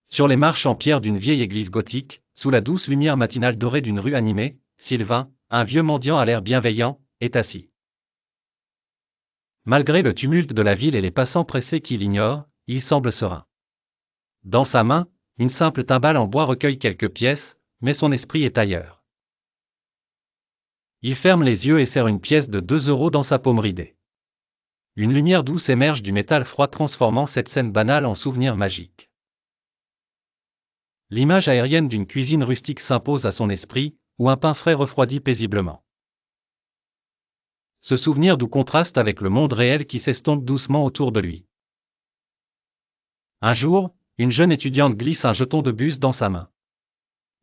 Sur les marches en pierre d'une vieille église gothique, sous la douce lumière matinale dorée d'une rue animée, Sylvain, un vieux mendiant à l'air bienveillant, est assis. Malgré le tumulte de la ville et les passants pressés qui l'ignorent, il semble serein. Dans sa main, une simple timbale en bois recueille quelques pièces, mais son esprit est ailleurs. Il ferme les yeux et serre une pièce de 2 € dans sa paume ridée. Une lumière douce émerge du métal froid transformant cette scène banale en souvenir magique. L'image aérienne d'une cuisine rustique s'impose à son esprit, où un pain frais refroidit paisiblement. Ce souvenir doux contraste avec le monde réel qui s'estompe doucement autour de lui. Un jour, une jeune étudiante glisse un jeton de bus dans sa main.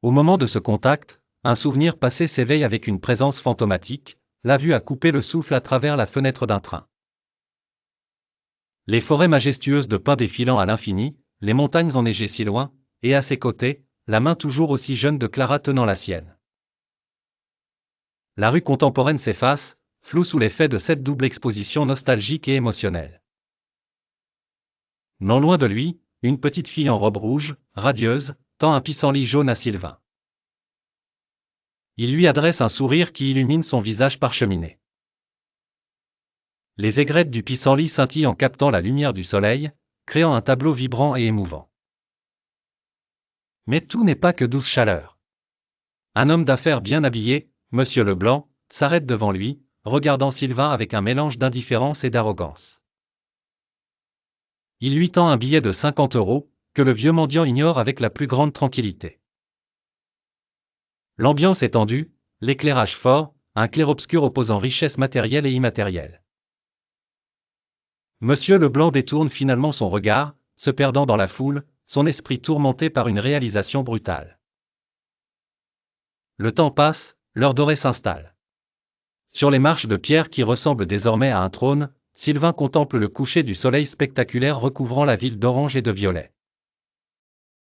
Au moment de ce contact, un souvenir passé s'éveille avec une présence fantomatique, la vue a coupé le souffle à travers la fenêtre d'un train. Les forêts majestueuses de pins défilant à l'infini, les montagnes enneigées si loin, et à ses côtés, la main toujours aussi jeune de Clara tenant la sienne. La rue contemporaine s'efface, floue sous l'effet de cette double exposition nostalgique et émotionnelle. Non loin de lui, une petite fille en robe rouge, radieuse, tend un pissenlit jaune à Sylvain. Il lui adresse un sourire qui illumine son visage parcheminé. Les aigrettes du pissenlit scintillent en captant la lumière du soleil, créant un tableau vibrant et émouvant. Mais tout n'est pas que douce chaleur. Un homme d'affaires bien habillé, Monsieur Leblanc, s'arrête devant lui, regardant Sylvain avec un mélange d'indifférence et d'arrogance. Il lui tend un billet de 50 €, que le vieux mendiant ignore avec la plus grande tranquillité. L'ambiance est tendue, l'éclairage fort, un clair-obscur opposant richesse matérielle et immatérielle. Monsieur Leblanc détourne finalement son regard, se perdant dans la foule, son esprit tourmenté par une réalisation brutale. Le temps passe, l'heure dorée s'installe. Sur les marches de pierre qui ressemblent désormais à un trône, Sylvain contemple le coucher du soleil spectaculaire recouvrant la ville d'orange et de violet.